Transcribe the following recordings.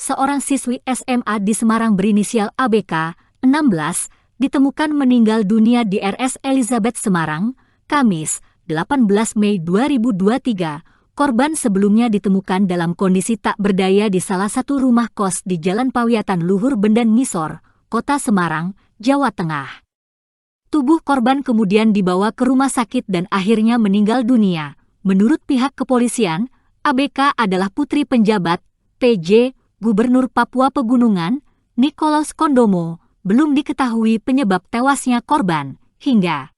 seorang siswi SMA di Semarang berinisial ABK, 16, ditemukan meninggal dunia di RS Elizabeth Semarang, Kamis, 18 Mei 2023. Korban sebelumnya ditemukan dalam kondisi tak berdaya di salah satu rumah kos di Jalan Pawiatan Luhur Bendan Ngisor, Kota Semarang, Jawa Tengah. Tubuh korban kemudian dibawa ke rumah sakit dan akhirnya meninggal dunia. Menurut pihak kepolisian, ABK adalah putri penjabat PJ Gubernur Papua Pegunungan, Nikolaus Kondomo. Belum diketahui penyebab tewasnya korban. Hingga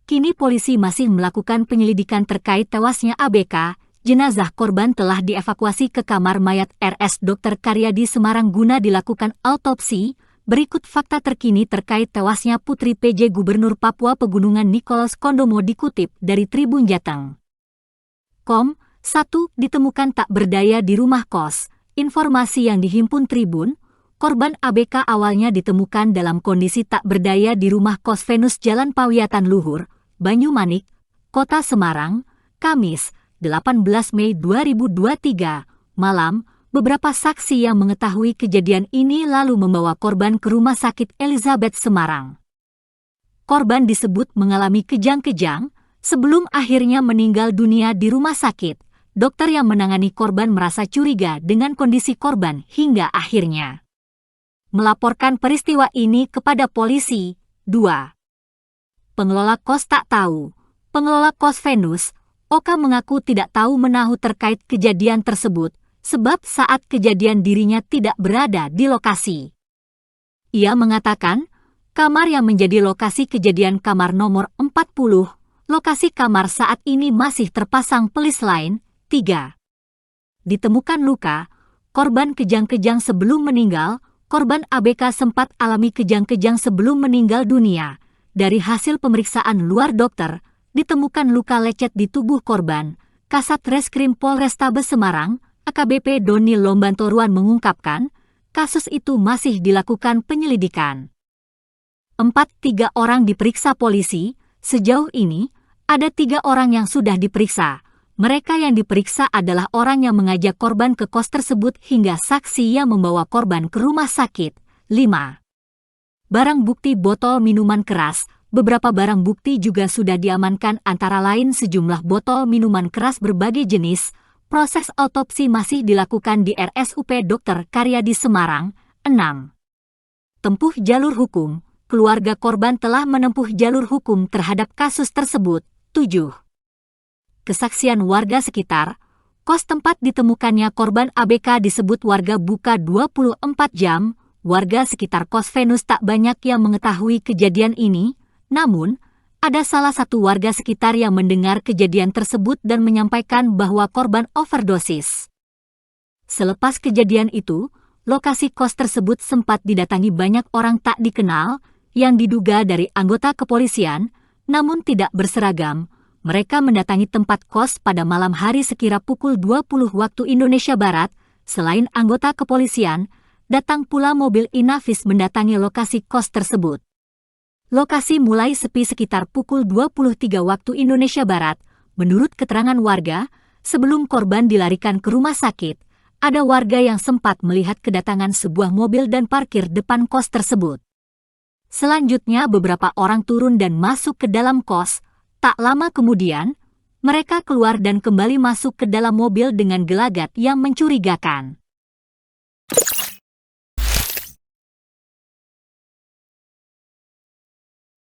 kini polisi masih melakukan penyelidikan terkait tewasnya ABK. Jenazah korban telah dievakuasi ke kamar mayat RS Dr. Karyadi Semarang guna dilakukan autopsi. Berikut fakta terkini terkait tewasnya putri PJ Gubernur Papua Pegunungan Nikolaus Kondomo dikutip dari Tribun Jateng. 1. Ditemukan tak berdaya di rumah kos. Informasi yang dihimpun Tribun, korban ABK awalnya ditemukan dalam kondisi tak berdaya di rumah kos Venus Jalan Pawiatan Luhur, Banyumanik, Kota Semarang, Kamis, 18 Mei 2023, malam. Beberapa saksi yang mengetahui kejadian ini lalu membawa korban ke Rumah Sakit Elizabeth Semarang. Korban disebut mengalami kejang-kejang sebelum akhirnya meninggal dunia di rumah sakit. Dokter yang menangani korban merasa curiga dengan kondisi korban hingga akhirnya melaporkan peristiwa ini kepada polisi. 2. Pengelola kos tak tahu. Pengelola kos Venus, Oka mengaku tidak tahu menahu terkait kejadian tersebut, sebab saat kejadian dirinya tidak berada di lokasi. Ia mengatakan, kamar yang menjadi lokasi kejadian kamar nomor 40, lokasi kamar saat ini masih terpasang pelis lain. 3. Ditemukan luka, korban kejang-kejang sebelum meninggal. Korban ABK sempat alami kejang-kejang sebelum meninggal dunia. Dari hasil pemeriksaan luar dokter, ditemukan luka lecet di tubuh korban. Kasat Reskrim Polrestabes Semarang, AKBP Doni Lombantoruan mengungkapkan, kasus itu masih dilakukan penyelidikan. 4. 3 orang diperiksa polisi. Sejauh ini, ada 3 orang yang sudah diperiksa. Mereka yang diperiksa adalah orang yang mengajak korban ke kos tersebut hingga saksi yang membawa korban ke rumah sakit. 5. Barang bukti botol minuman keras. Beberapa barang bukti juga sudah diamankan antara lain sejumlah botol minuman keras berbagai jenis. Proses autopsi masih dilakukan di RSUP Dr. Karyadi Semarang. 6. Tempuh jalur hukum. Keluarga korban telah menempuh jalur hukum terhadap kasus tersebut. 7. Kesaksian warga sekitar, kos tempat ditemukannya korban ABK disebut warga buka 24 jam. Warga sekitar kos Venus tak banyak yang mengetahui kejadian ini, namun ada salah satu warga sekitar yang mendengar kejadian tersebut dan menyampaikan bahwa korban overdosis. Selepas kejadian itu, lokasi kos tersebut sempat didatangi banyak orang tak dikenal yang diduga dari anggota kepolisian, namun tidak berseragam. Mereka mendatangi tempat kos pada malam hari sekira pukul 20 waktu Indonesia Barat. Selain anggota kepolisian, datang pula mobil Inavis mendatangi lokasi kos tersebut. Lokasi mulai sepi sekitar pukul 23 waktu Indonesia Barat. Menurut keterangan warga, sebelum korban dilarikan ke rumah sakit, ada warga yang sempat melihat kedatangan sebuah mobil dan parkir depan kos tersebut. Selanjutnya beberapa orang turun dan masuk ke dalam kos. Tak lama kemudian, mereka keluar dan kembali masuk ke dalam mobil dengan gelagat yang mencurigakan.